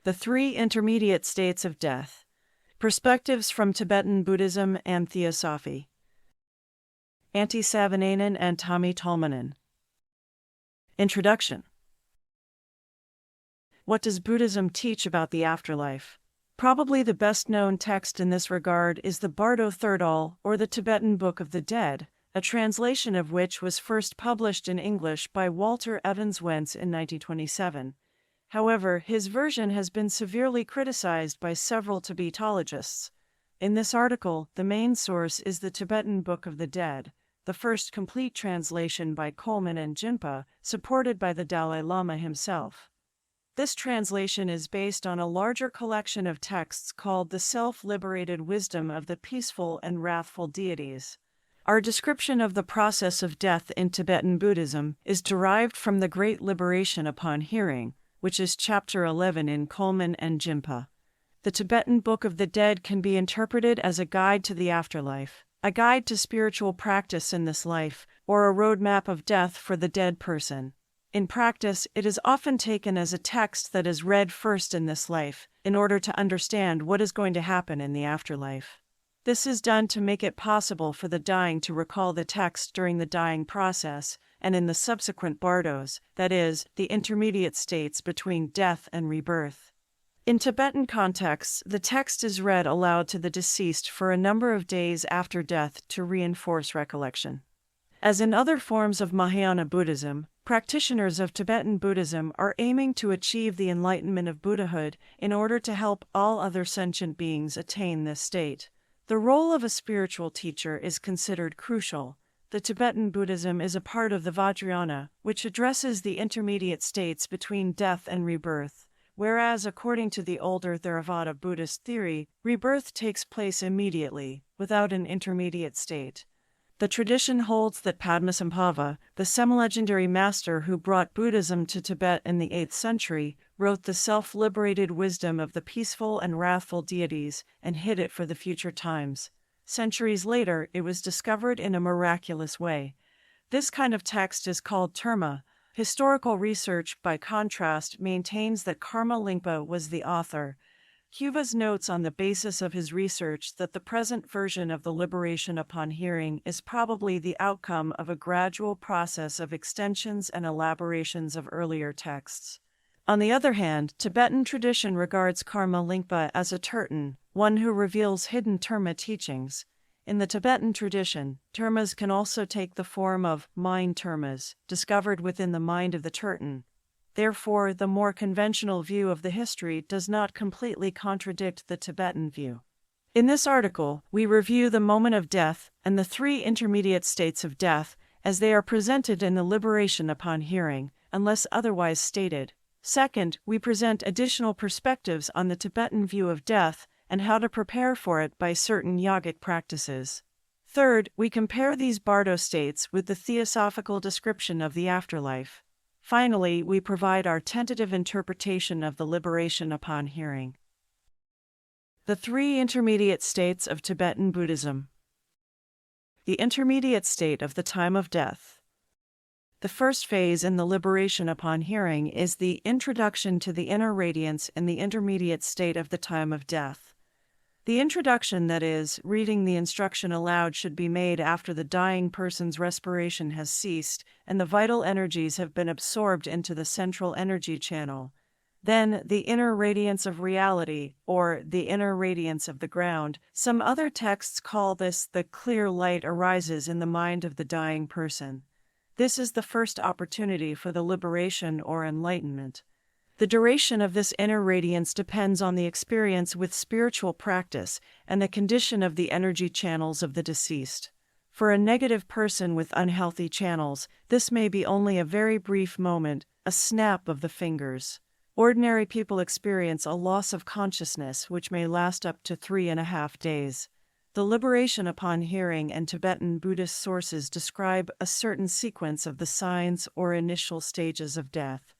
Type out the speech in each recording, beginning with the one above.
The Three Intermediate States of Death. Perspectives from Tibetan Buddhism and Theosophy. Antti Savanainen and Tommy Tolmanen. Introduction. What does Buddhism teach about the afterlife? Probably the best-known text in this regard is the Bardo Thödol, or the Tibetan Book of the Dead, a translation of which was first published in English by Walter Evans-Wentz in 1927. However, his version has been severely criticized by several Tibetologists. In this article, the main source is the Tibetan Book of the Dead, the first complete translation by Coleman and Jinpa, supported by the Dalai Lama himself. This translation is based on a larger collection of texts called the Self-Liberated Wisdom of the Peaceful and Wrathful Deities. Our description of the process of death in Tibetan Buddhism is derived from the Great Liberation Upon Hearing, which is Chapter 11 in Coleman and Jinpa. The Tibetan Book of the Dead can be interpreted as a guide to the afterlife, a guide to spiritual practice in this life, or a roadmap of death for the dead person. In practice, it is often taken as a text that is read first in this life, in order to understand what is going to happen in the afterlife. This is done to make it possible for the dying to recall the text during the dying process, and in the subsequent bardos, that is, the intermediate states between death and rebirth. In Tibetan contexts, the text is read aloud to the deceased for a number of days after death to reinforce recollection. As in other forms of Mahayana Buddhism, practitioners of Tibetan Buddhism are aiming to achieve the enlightenment of Buddhahood in order to help all other sentient beings attain this state. The role of a spiritual teacher is considered crucial. The Tibetan Buddhism is a part of the Vajrayana, which addresses the intermediate states between death and rebirth, whereas according to the older Theravada Buddhist theory, rebirth takes place immediately, without an intermediate state. The tradition holds that Padmasambhava, the semi-legendary master who brought Buddhism to Tibet in the 8th century, wrote the self-liberated wisdom of the peaceful and wrathful deities and hid it for the future times. Centuries later, it was discovered in a miraculous way. This kind of text is called terma. Historical research, by contrast, maintains that Karma Lingpa was the author. Huva's notes on the basis of his research that the present version of the Liberation Upon Hearing is probably the outcome of a gradual process of extensions and elaborations of earlier texts. On the other hand, Tibetan tradition regards Karma Lingpa as a terton, one who reveals hidden terma teachings. In the Tibetan tradition, termas can also take the form of mind termas, discovered within the mind of the terton. Therefore, the more conventional view of the history does not completely contradict the Tibetan view. In this article, we review the moment of death and the three intermediate states of death as they are presented in the Liberation Upon Hearing, unless otherwise stated. Second, we present additional perspectives on the Tibetan view of death and how to prepare for it by certain yogic practices. Third, we compare these Bardo states with the Theosophical description of the afterlife. Finally, we provide our tentative interpretation of the Liberation Upon Hearing. The Three Intermediate States of Tibetan Buddhism. The intermediate state of the time of death. The first phase in the Liberation Upon Hearing is the introduction to the inner radiance in the intermediate state of the time of death. The introduction, that is, reading the instruction aloud, should be made after the dying person's respiration has ceased and the vital energies have been absorbed into the central energy channel. Then, the inner radiance of reality, or the inner radiance of the ground. Some other texts call this the clear light arises in the mind of the dying person. This is the first opportunity for the liberation or enlightenment. The duration of this inner radiance depends on the experience with spiritual practice and the condition of the energy channels of the deceased. For a negative person with unhealthy channels, this may be only a very brief moment, a snap of the fingers. Ordinary people experience a loss of consciousness which may last up to 3.5 days. The Liberation Upon Hearing and Tibetan Buddhist sources describe a certain sequence of the signs or initial stages of death.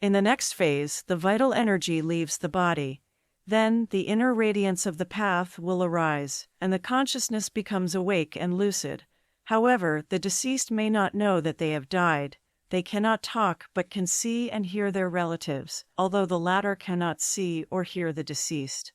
In the next phase, the vital energy leaves the body. Then, the inner radiance of the path will arise, and the consciousness becomes awake and lucid. However, the deceased may not know that they have died. They cannot talk but can see and hear their relatives, although the latter cannot see or hear the deceased.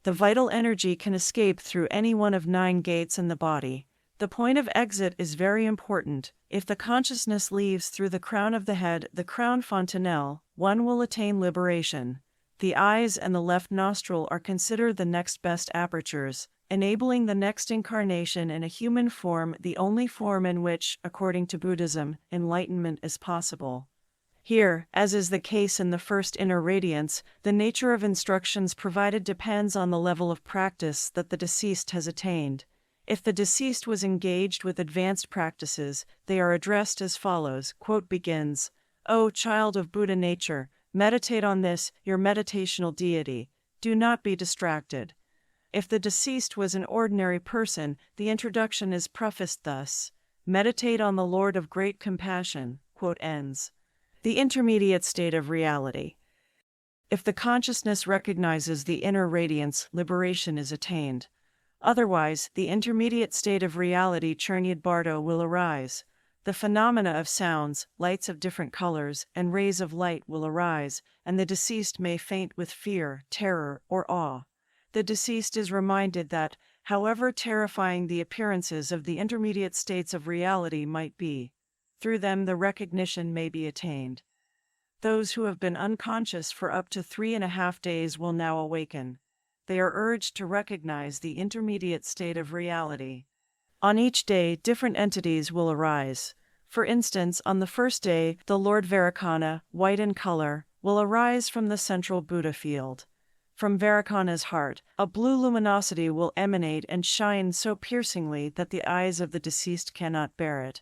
The vital energy can escape through any one of 9 gates in the body. The point of exit is very important. If the consciousness leaves through the crown of the head, the crown fontanelle, one will attain liberation. The eyes and the left nostril are considered the next best apertures, enabling the next incarnation in a human form, the only form in which, according to Buddhism, enlightenment is possible. Here, as is the case in the first inner radiance, the nature of instructions provided depends on the level of practice that the deceased has attained. If the deceased was engaged with advanced practices, they are addressed as follows. Quote begins, "O child of Buddha nature, meditate on this, your meditational deity. Do not be distracted." If the deceased was an ordinary person, the introduction is prefaced thus, "Meditate on the Lord of great compassion." Quote ends. The intermediate state of reality. If the consciousness recognizes the inner radiance, liberation is attained. Otherwise, the intermediate state of reality Cherniyad Bardo will arise. The phenomena of sounds, lights of different colors, and rays of light will arise, and the deceased may faint with fear, terror, or awe. The deceased is reminded that, however terrifying the appearances of the intermediate states of reality might be, through them the recognition may be attained. Those who have been unconscious for up to 3.5 days will now awaken. They are urged to recognize the intermediate state of reality. On each day, different entities will arise. For instance, on the first day, the Lord Vairocana, white in color, will arise from the central Buddha field. From Vairocana's heart, a blue luminosity will emanate and shine so piercingly that the eyes of the deceased cannot bear it.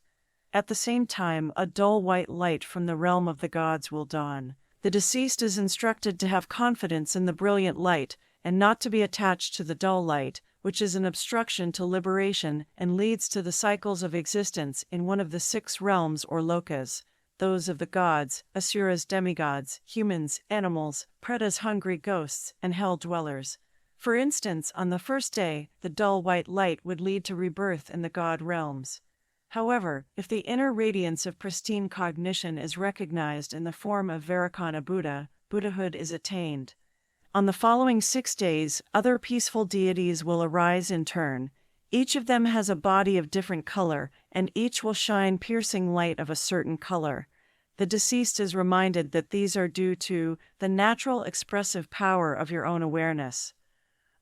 At the same time, a dull white light from the realm of the gods will dawn. The deceased is instructed to have confidence in the brilliant light, and not to be attached to the dull light, which is an obstruction to liberation and leads to the cycles of existence in one of the 6 realms or lokas, those of the gods, asuras demigods, humans, animals, pretas hungry ghosts, and hell dwellers. For instance, on the first day, the dull white light would lead to rebirth in the god realms. However, if the inner radiance of pristine cognition is recognized in the form of Vairocana Buddha, Buddhahood is attained. On the following 6 days, other peaceful deities will arise in turn. Each of them has a body of different color, and each will shine piercing light of a certain color. The deceased is reminded that these are due to the natural expressive power of your own awareness.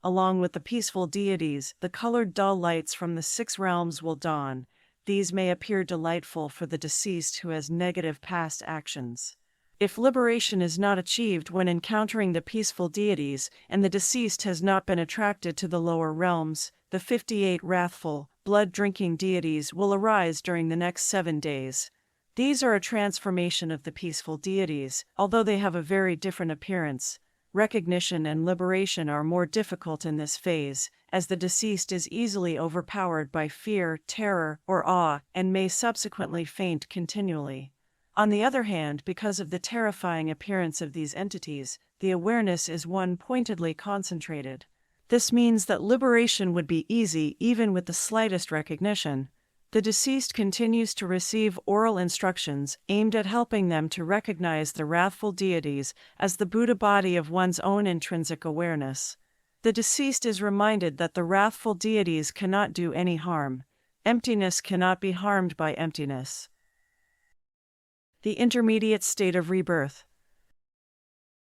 Along with the peaceful deities, the colored dull lights from the 6 realms will dawn. These may appear delightful for the deceased who has negative past actions. If liberation is not achieved when encountering the peaceful deities, and the deceased has not been attracted to the lower realms, the 58 wrathful, blood-drinking deities will arise during the next 7 days. These are a transformation of the peaceful deities, although they have a very different appearance. Recognition and liberation are more difficult in this phase, as the deceased is easily overpowered by fear, terror, or awe, and may subsequently faint continually. On the other hand, because of the terrifying appearance of these entities, the awareness is one pointedly concentrated. This means that liberation would be easy even with the slightest recognition. The deceased continues to receive oral instructions aimed at helping them to recognize the wrathful deities as the Buddha body of one's own intrinsic awareness. The deceased is reminded that the wrathful deities cannot do any harm. Emptiness cannot be harmed by emptiness. The intermediate state of rebirth.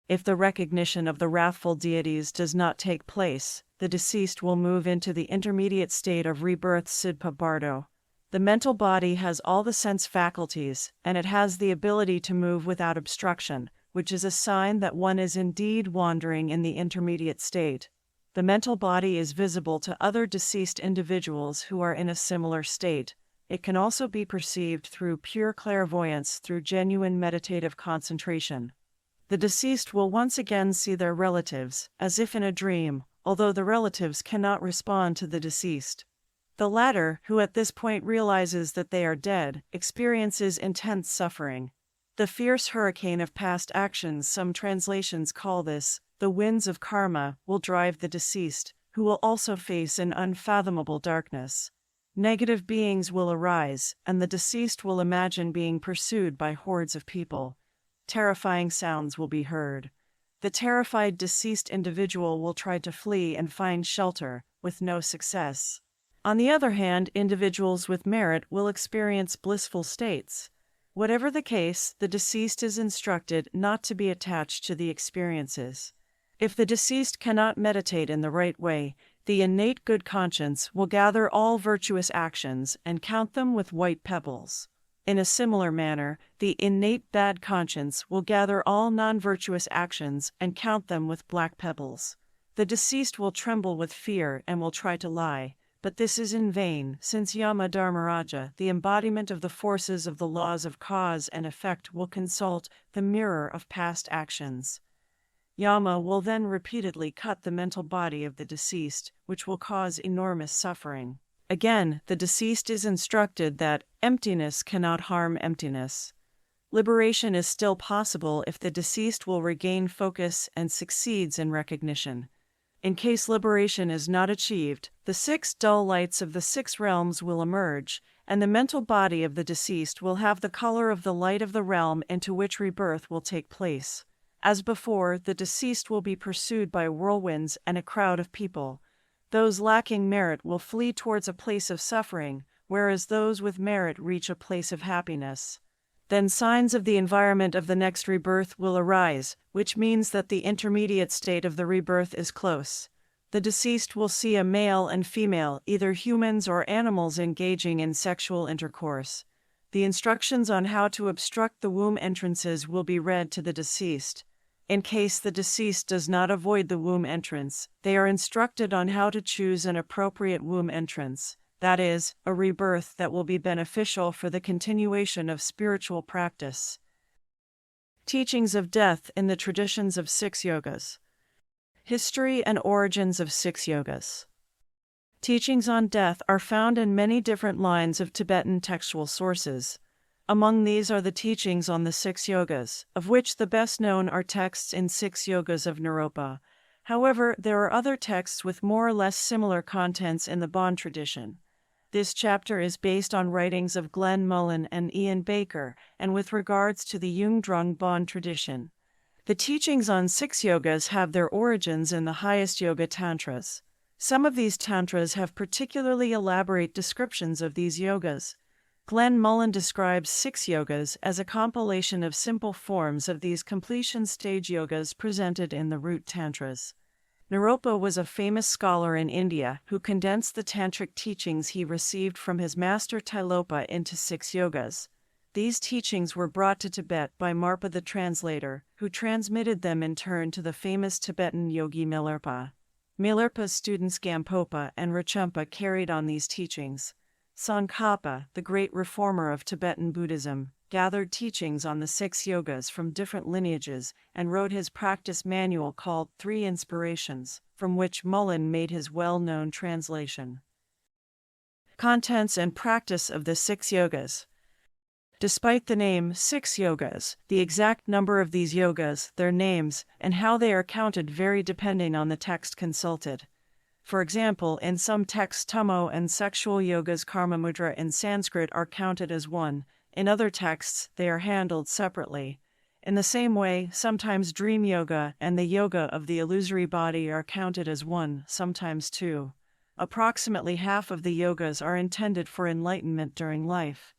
If the recognition of the wrathful deities does not take place, the deceased will move into the intermediate state of rebirth Sidpa Bardo. The mental body has all the sense faculties, and it has the ability to move without obstruction, which is a sign that one is indeed wandering in the intermediate state. The mental body is visible to other deceased individuals who are in a similar state. It can also be perceived through pure clairvoyance through genuine meditative concentration. The deceased will once again see their relatives, as if in a dream, although the relatives cannot respond to the deceased. The latter, who at this point realizes that they are dead, experiences intense suffering. The fierce hurricane of past actions, some translations call this, the winds of karma, will drive the deceased, who will also face an unfathomable darkness. Negative beings will arise, and the deceased will imagine being pursued by hordes of people. Terrifying sounds will be heard. The terrified deceased individual will try to flee and find shelter, with no success. On the other hand, individuals with merit will experience blissful states. Whatever the case, the deceased is instructed not to be attached to the experiences. If the deceased cannot meditate in the right way, the innate good conscience will gather all virtuous actions and count them with white pebbles. In a similar manner, the innate bad conscience will gather all non-virtuous actions and count them with black pebbles. The deceased will tremble with fear and will try to lie, but this is in vain, since Yama Dharmaraja, the embodiment of the forces of the laws of cause and effect, will consult the mirror of past actions. Yama will then repeatedly cut the mental body of the deceased, which will cause enormous suffering. Again, the deceased is instructed that emptiness cannot harm emptiness. Liberation is still possible if the deceased will regain focus and succeeds in recognition. In case liberation is not achieved, the 6 dull lights of the 6 realms will emerge, and the mental body of the deceased will have the color of the light of the realm into which rebirth will take place. As before, the deceased will be pursued by whirlwinds and a crowd of people. Those lacking merit will flee towards a place of suffering, whereas those with merit reach a place of happiness. Then signs of the environment of the next rebirth will arise, which means that the intermediate state of the rebirth is close. The deceased will see a male and female, either humans or animals, engaging in sexual intercourse. The instructions on how to obstruct the womb entrances will be read to the deceased. In case the deceased does not avoid the womb entrance, they are instructed on how to choose an appropriate womb entrance. That is, a rebirth that will be beneficial for the continuation of spiritual practice. Teachings of death in the traditions of 6 yogas. History and origins of 6 yogas. Teachings on death are found in many different lines of Tibetan textual sources. Among these are the teachings on the 6 yogas, of which the best known are texts in 6 yogas of Naropa. However, there are other texts with more or less similar contents in the Bon tradition. This chapter is based on writings of Glenn Mullen and Ian Baker, and with regards to the Yungdrung Bon tradition. The teachings on 6 yogas have their origins in the highest yoga tantras. Some of these tantras have particularly elaborate descriptions of these yogas. Glenn Mullen describes 6 yogas as a compilation of simple forms of these completion stage yogas presented in the root tantras. Naropa was a famous scholar in India who condensed the tantric teachings he received from his master Tilopa into 6 yogas. These teachings were brought to Tibet by Marpa the translator, who transmitted them in turn to the famous Tibetan yogi Milarepa. Milarepa's students Gampopa and Rinpoche carried on these teachings. Tsongkhapa, the great reformer of Tibetan Buddhism, gathered teachings on the 6 yogas from different lineages and wrote his practice manual called 3 Inspirations, from which Mullen made his well-known translation. Contents and practice of the 6 yogas. Despite the name 6 yogas, the exact number of these yogas, their names, and how they are counted vary depending on the text consulted. For example, in some texts Tummo and sexual yogas Karma Mudra in Sanskrit are counted as one. In other texts, they are handled separately. In the same way, sometimes dream yoga and the yoga of the illusory body are counted as one, sometimes 2. Approximately half of the yogas are intended for enlightenment during life.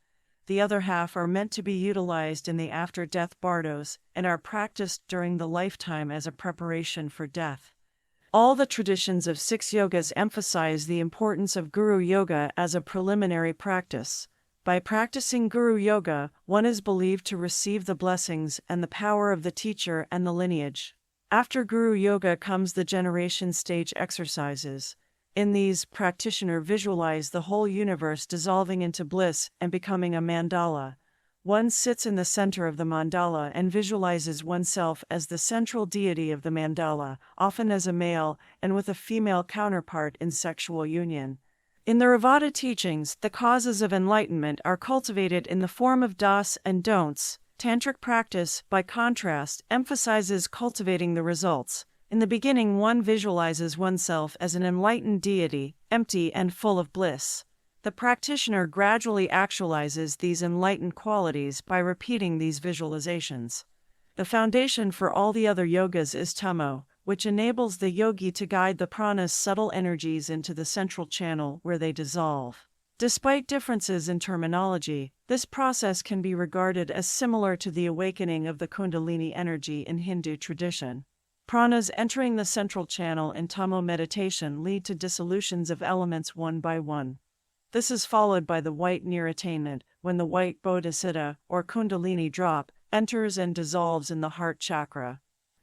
The other half are meant to be utilized in the after-death bardos and are practiced during the lifetime as a preparation for death. All the traditions of 6 yogas emphasize the importance of Guru Yoga as a preliminary practice. By practicing Guru Yoga, one is believed to receive the blessings and the power of the teacher and the lineage. After Guru Yoga comes the generation stage exercises. In these, practitioner visualize the whole universe dissolving into bliss and becoming a mandala. One sits in the center of the mandala and visualizes oneself as the central deity of the mandala, often as a male and with a female counterpart in sexual union. In the Theravada teachings, the causes of enlightenment are cultivated in the form of das and don'ts. Tantric practice, by contrast, emphasizes cultivating the results. In the beginning, one visualizes oneself as an enlightened deity, empty and full of bliss. The practitioner gradually actualizes these enlightened qualities by repeating these visualizations. The foundation for all the other yogas is Tummo, which enables the yogi to guide the prana's subtle energies into the central channel where they dissolve. Despite differences in terminology, this process can be regarded as similar to the awakening of the Kundalini energy in Hindu tradition. Pranas entering the central channel in Tummo meditation lead to dissolutions of elements one by one. This is followed by the white near attainment, when the white bodhicitta, or Kundalini drop, enters and dissolves in the heart chakra.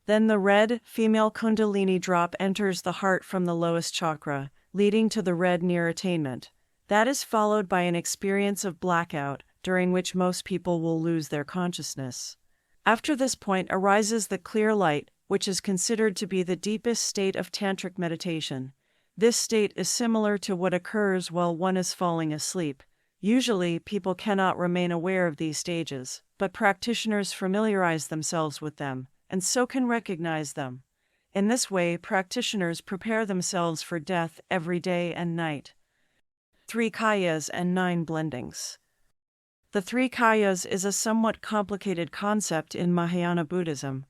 Then the red, female Kundalini drop enters the heart from the lowest chakra, leading to the red near attainment. That is followed by an experience of blackout, during which most people will lose their consciousness. After this point arises the clear light, which is considered to be the deepest state of tantric meditation. This state is similar to what occurs while one is falling asleep. Usually, people cannot remain aware of these stages, but practitioners familiarize themselves with them, and so can recognize them. In this way, practitioners prepare themselves for death every day and night. 3 kayas and 9 blendings. The 3 kayas is a somewhat complicated concept in Mahayana Buddhism.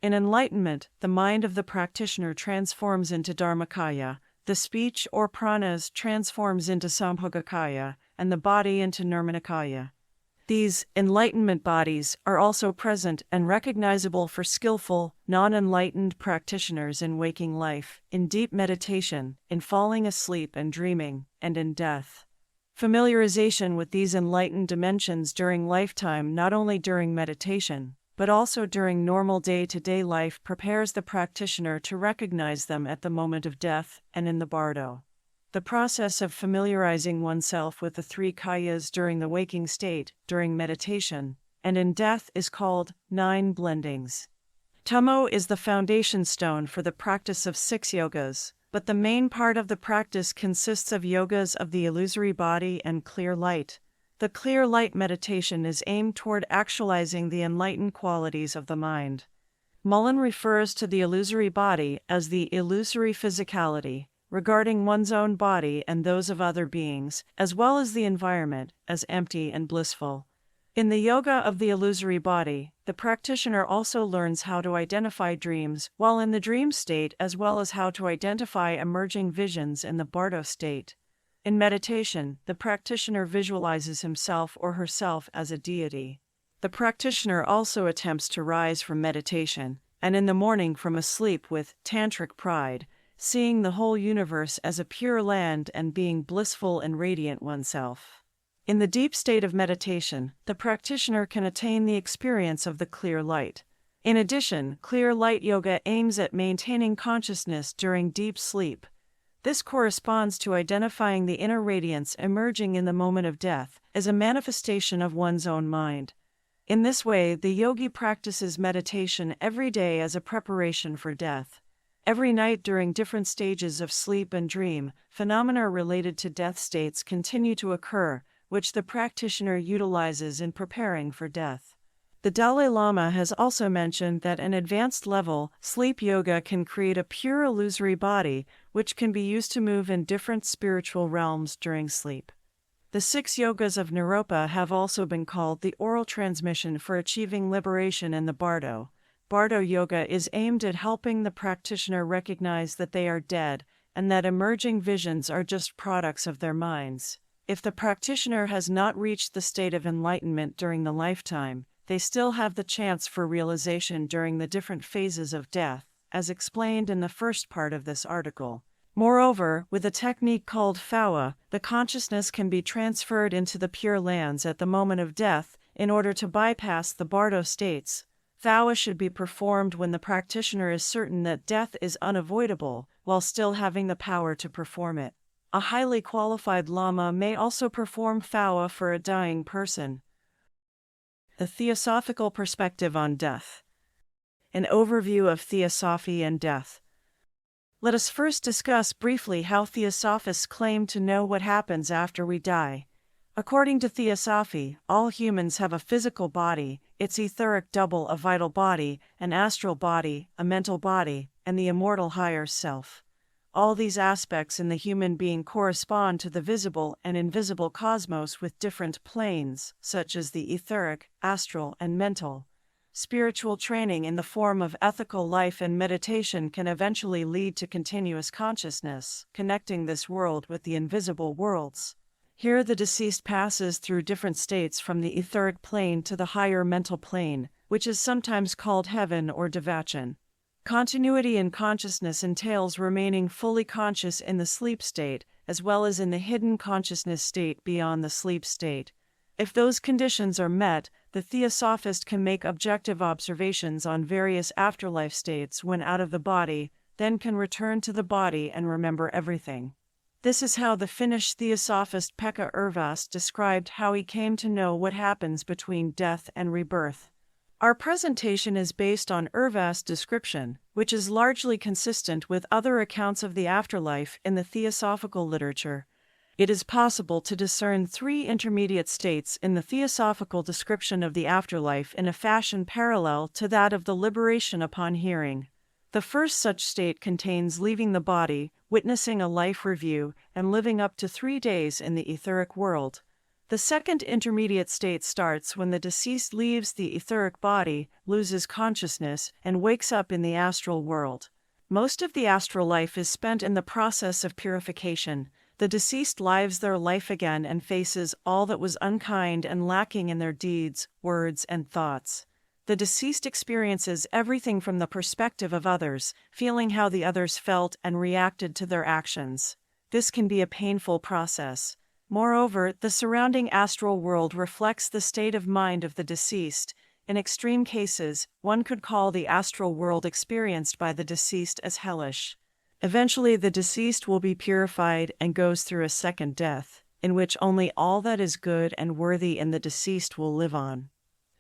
In enlightenment, the mind of the practitioner transforms into Dharmakaya, the speech or pranas transforms into Sambhogakaya, and the body into Nirmanakaya. These enlightenment bodies are also present and recognizable for skillful, non-enlightened practitioners in waking life, in deep meditation, in falling asleep and dreaming, and in death. Familiarization with these enlightened dimensions during lifetime, not only during meditation, but also during normal day-to-day life, prepares the practitioner to recognize them at the moment of death and in the bardo. The process of familiarizing oneself with the 3 kayas during the waking state, during meditation, and in death is called 9 blendings. Tummo is the foundation stone for the practice of 6 yogas, but the main part of the practice consists of yogas of the illusory body and clear light. The clear light meditation is aimed toward actualizing the enlightened qualities of the mind. Mullen refers to the illusory body as the illusory physicality, regarding one's own body and those of other beings, as well as the environment, as empty and blissful. In the yoga of the illusory body, the practitioner also learns how to identify dreams while in the dream state, as well as how to identify emerging visions in the bardo state. In meditation, the practitioner visualizes himself or herself as a deity. The practitioner also attempts to rise from meditation, and in the morning from a sleep with tantric pride, seeing the whole universe as a pure land and being blissful and radiant oneself. In the deep state of meditation, the practitioner can attain the experience of the clear light. In addition, clear light yoga aims at maintaining consciousness during deep sleep. This corresponds to identifying the inner radiance emerging in the moment of death as a manifestation of one's own mind. In this way, the yogi practices meditation every day as a preparation for death. Every night during different stages of sleep and dream, phenomena related to death states continue to occur, which the practitioner utilizes in preparing for death. The Dalai Lama has also mentioned that an advanced level, sleep yoga can create a pure illusory body, which can be used to move in different spiritual realms during sleep. The 6 yogas of Naropa have also been called the oral transmission for achieving liberation in the bardo. Bardo yoga is aimed at helping the practitioner recognize that they are dead, and that emerging visions are just products of their minds. If the practitioner has not reached the state of enlightenment during the lifetime, they still have the chance for realization during the different phases of death, as explained in the first part of this article. Moreover, with a technique called phawa, the consciousness can be transferred into the pure lands at the moment of death, in order to bypass the bardo states. Phawa should be performed when the practitioner is certain that death is unavoidable, while still having the power to perform it. A highly qualified lama may also perform phawa for a dying person. The Theosophical perspective on death. An overview of Theosophy and death. Let us first discuss briefly how Theosophists claim to know what happens after we die. According to Theosophy, all humans have a physical body, its etheric double, a vital body, an astral body, a mental body, and the immortal higher self. all these aspects in the human being correspond to the visible and invisible cosmos with different planes, such as the etheric, astral, and mental. Spiritual training in the form of ethical life and meditation can eventually lead to continuous consciousness, connecting this world with the invisible worlds. Here the deceased passes through different states from the etheric plane to the higher mental plane, which is sometimes called heaven or Devachan. Continuity in consciousness entails remaining fully conscious in the sleep state, as well as in the hidden consciousness state beyond the sleep state. If those conditions are met, the Theosophist can make objective observations on various afterlife states when out of the body, then can return to the body and remember everything. This is how the Finnish Theosophist Pekka Ervast described how he came to know what happens between death and rebirth. Our presentation is based on Ervast's description, which is largely consistent with other accounts of the afterlife in the Theosophical literature. It is possible to discern three intermediate states in the Theosophical description of the afterlife in a fashion parallel to that of the liberation upon hearing. The first such state contains leaving the body, witnessing a life review, and living up to 3 days in the etheric world. The second intermediate state starts when the deceased leaves the etheric body, loses consciousness, and wakes up in the astral world. Most of the astral life is spent in the process of purification. The deceased lives their life again and faces all that was unkind and lacking in their deeds, words, and thoughts. The deceased experiences everything from the perspective of others, feeling how the others felt and reacted to their actions. This can be a painful process. Moreover, the surrounding astral world reflects the state of mind of the deceased. In extreme cases, one could call the astral world experienced by the deceased as hellish. Eventually, the deceased will be purified and goes through a second death, in which only all that is good and worthy in the deceased will live on.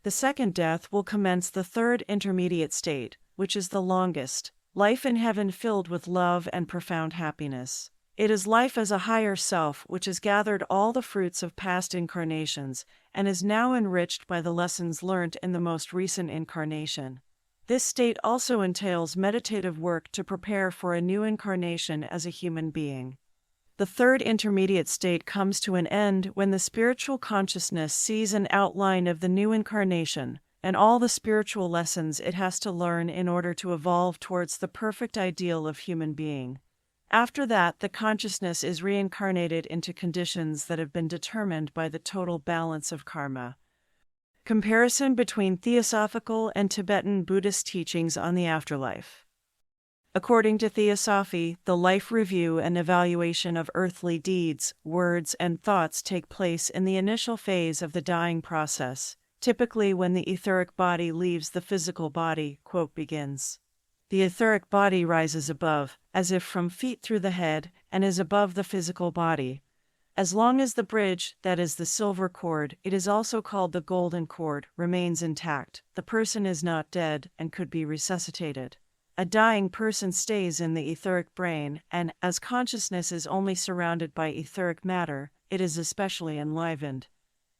The second death will commence the third intermediate state, which is the longest, life in heaven filled with love and profound happiness. It is life as a higher self which has gathered all the fruits of past incarnations and is now enriched by the lessons learnt in the most recent incarnation. This state also entails meditative work to prepare for a new incarnation as a human being. The third intermediate state comes to an end when the spiritual consciousness sees an outline of the new incarnation and all the spiritual lessons it has to learn in order to evolve towards the perfect ideal of human being. After that, the consciousness is reincarnated into conditions that have been determined by the total balance of karma. Comparison between Theosophical and Tibetan Buddhist teachings on the afterlife. According to Theosophy, the life review and evaluation of earthly deeds, words, and thoughts take place in the initial phase of the dying process, typically when the etheric body leaves the physical body, quote begins. The etheric body rises above, as if from feet through the head, and is above the physical body. As long as the bridge, that is the silver cord, it is also called the golden cord, remains intact, the person is not dead and could be resuscitated. A dying person stays in the etheric brain, and, as consciousness is only surrounded by etheric matter, it is especially enlivened.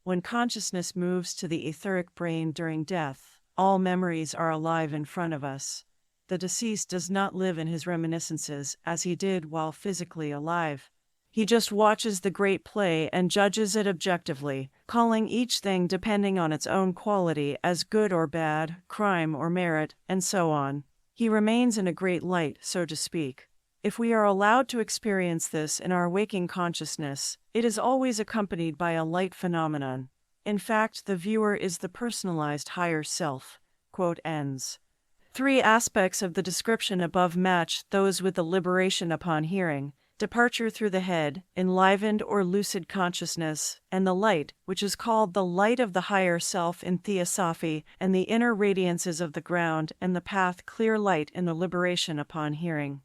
When consciousness moves to the etheric brain during death, all memories are alive in front of us. The deceased does not live in his reminiscences as he did while physically alive. He just watches the great play and judges it objectively, calling each thing depending on its own quality as good or bad, crime or merit, and so on. He remains in a great light, so to speak. If we are allowed to experience this in our waking consciousness, it is always accompanied by a light phenomenon. In fact, the viewer is the personalized higher self. Quote ends. 3 aspects of the description above match those with the liberation upon hearing, departure through the head, enlivened or lucid consciousness, and the light, which is called the light of the higher self in Theosophy, and the inner radiances of the ground and the path clear light in the liberation upon hearing.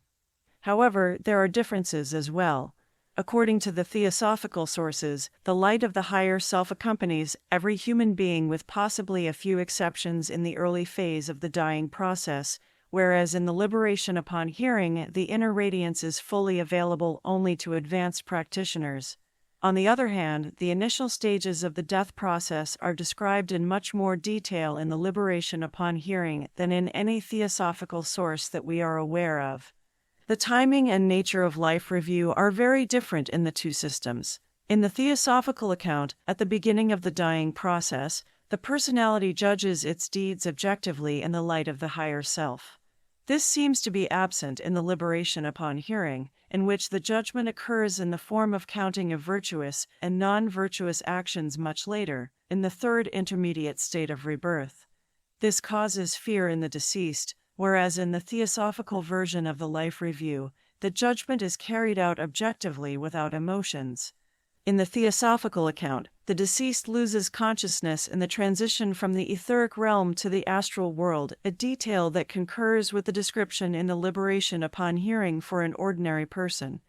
However, there are differences as well. According to the Theosophical sources, the light of the higher self accompanies every human being with possibly a few exceptions in the early phase of the dying process, whereas in the liberation upon hearing, the inner radiance is fully available only to advanced practitioners. On the other hand, the initial stages of the death process are described in much more detail in the liberation upon hearing than in any Theosophical source that we are aware of. The timing and nature of life review are very different in the two systems. In the Theosophical account, at the beginning of the dying process, the personality judges its deeds objectively in the light of the higher self. This seems to be absent in the Liberation Upon Hearing, in which the judgment occurs in the form of counting of virtuous and non-virtuous actions much later, in the third intermediate state of rebirth. This causes fear in the deceased, whereas in the Theosophical version of the Life Review, the judgment is carried out objectively without emotions. In the Theosophical account, the deceased loses consciousness in the transition from the etheric realm to the astral world, a detail that concurs with the description in the Liberation Upon Hearing for an ordinary person.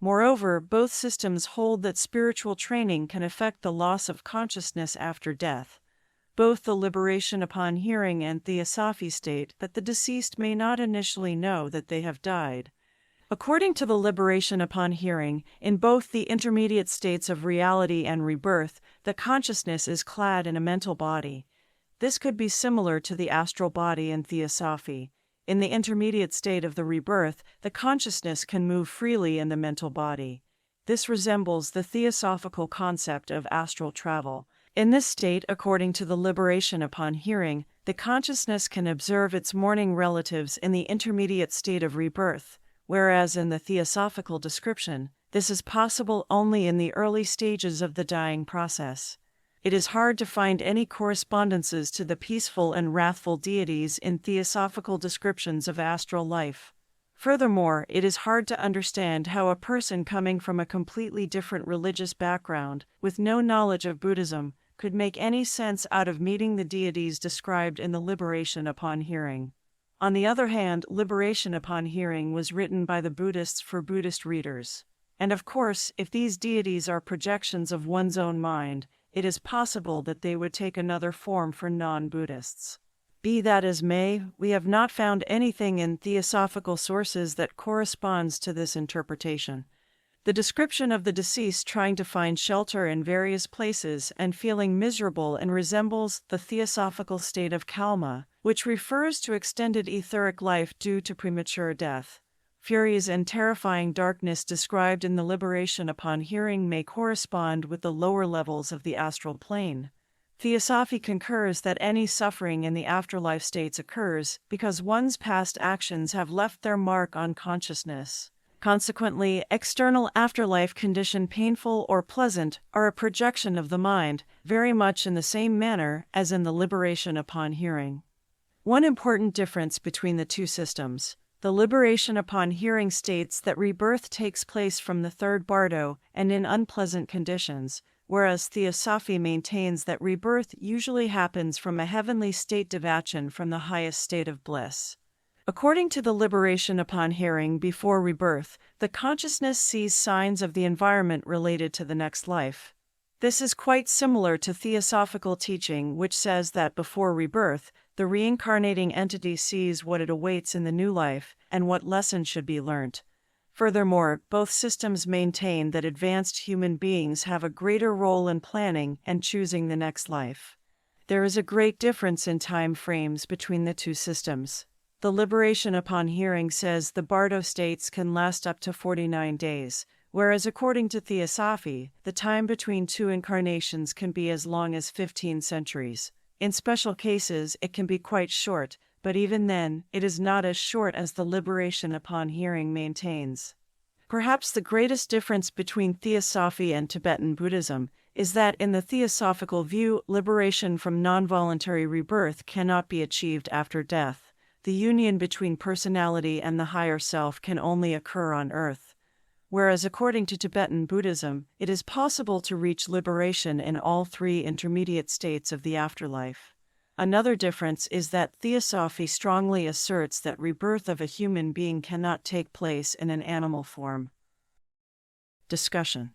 Moreover, both systems hold that spiritual training can affect the loss of consciousness after death. Both the Liberation Upon Hearing and Theosophy state that the deceased may not initially know that they have died. According to the Liberation Upon Hearing, in both the intermediate states of reality and rebirth, the consciousness is clad in a mental body. This could be similar to the astral body in Theosophy. In the intermediate state of the rebirth, the consciousness can move freely in the mental body. This resembles the Theosophical concept of astral travel. In this state, according to the Liberation Upon Hearing, the consciousness can observe its mourning relatives in the intermediate state of rebirth, whereas in the Theosophical description, this is possible only in the early stages of the dying process. It is hard to find any correspondences to the peaceful and wrathful deities in Theosophical descriptions of astral life. Furthermore, it is hard to understand how a person coming from a completely different religious background, with no knowledge of Buddhism, could make any sense out of meeting the deities described in the Liberation Upon Hearing. On the other hand, Liberation Upon Hearing was written by the Buddhists for Buddhist readers. And of course, if these deities are projections of one's own mind, it is possible that they would take another form for non-Buddhists. Be that as may, we have not found anything in Theosophical sources that corresponds to this interpretation. The description of the deceased trying to find shelter in various places and feeling miserable and resembles the Theosophical state of Kalma, which refers to extended etheric life due to premature death. Furies and terrifying darkness described in the Liberation Upon Hearing may correspond with the lower levels of the astral plane. Theosophy concurs that any suffering in the afterlife states occurs because one's past actions have left their mark on consciousness. Consequently, external afterlife condition, painful or pleasant, are a projection of the mind, very much in the same manner as in the Liberation Upon Hearing. One important difference between the two systems: the Liberation Upon Hearing states that rebirth takes place from the third bardo and in unpleasant conditions, whereas Theosophy maintains that rebirth usually happens from a heavenly state devachan from the highest state of bliss. According to the Liberation Upon Hearing, before rebirth, the consciousness sees signs of the environment related to the next life. This is quite similar to Theosophical teaching, which says that before rebirth, the reincarnating entity sees what it awaits in the new life and what lessons should be learnt. Furthermore, both systems maintain that advanced human beings have a greater role in planning and choosing the next life. There is a great difference in time frames between the two systems. The Liberation Upon Hearing says the Bardo states can last up to 49 days, whereas according to Theosophy, the time between two incarnations can be as long as 15 centuries. In special cases, it can be quite short, but even then, it is not as short as the Liberation Upon Hearing maintains. Perhaps the greatest difference between Theosophy and Tibetan Buddhism is that in the Theosophical view, liberation from non-voluntary rebirth cannot be achieved after death. The union between personality and the higher self can only occur on earth. Whereas according to Tibetan Buddhism, it is possible to reach liberation in all three intermediate states of the afterlife. Another difference is that Theosophy strongly asserts that rebirth of a human being cannot take place in an animal form. Discussion.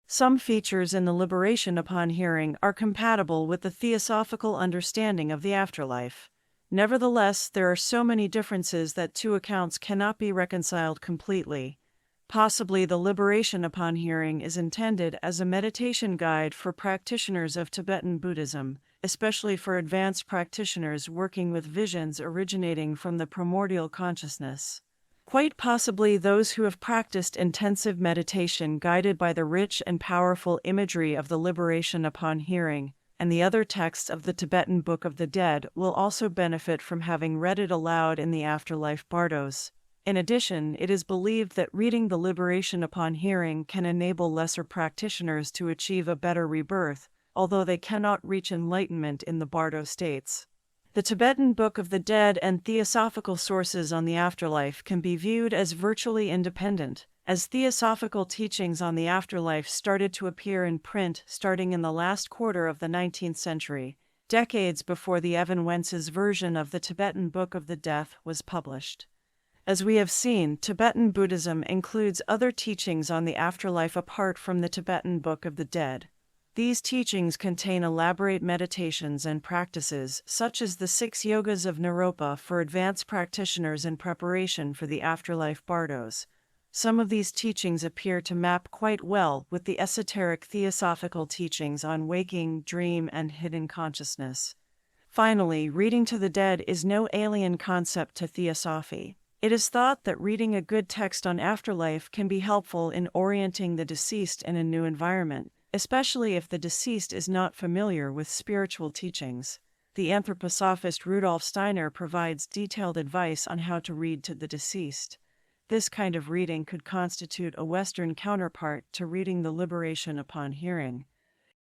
Some features in the Liberation Upon Hearing are compatible with the Theosophical understanding of the afterlife. Nevertheless, there are so many differences that two accounts cannot be reconciled completely. Possibly the Liberation Upon Hearing is intended as a meditation guide for practitioners of Tibetan Buddhism, especially for advanced practitioners working with visions originating from the primordial consciousness. Quite possibly those who have practiced intensive meditation guided by the rich and powerful imagery of the liberation upon hearing, and the other texts of the Tibetan Book of the Dead will also benefit from having read it aloud in the afterlife bardos. In addition, it is believed that reading the liberation upon hearing can enable lesser practitioners to achieve a better rebirth, although they cannot reach enlightenment in the bardo states. The Tibetan Book of the Dead and Theosophical sources on the afterlife can be viewed as virtually independent, as Theosophical teachings on the afterlife started to appear in print starting in the last quarter of the 19th century, decades before the Evans-Wentz's version of the Tibetan Book of the Dead was published. As we have seen, Tibetan Buddhism includes other teachings on the afterlife apart from the Tibetan Book of the Dead. These teachings contain elaborate meditations and practices, such as the 6 yogas of Naropa for advanced practitioners in preparation for the afterlife bardos. Some of these teachings appear to map quite well with the esoteric Theosophical teachings on waking, dream, and hidden consciousness. Finally, reading to the dead is no alien concept to Theosophy. It is thought that reading a good text on afterlife can be helpful in orienting the deceased in a new environment, especially if the deceased is not familiar with spiritual teachings. The anthroposophist Rudolf Steiner provides detailed advice on how to read to the deceased. This kind of reading could constitute a Western counterpart to reading the liberation upon hearing.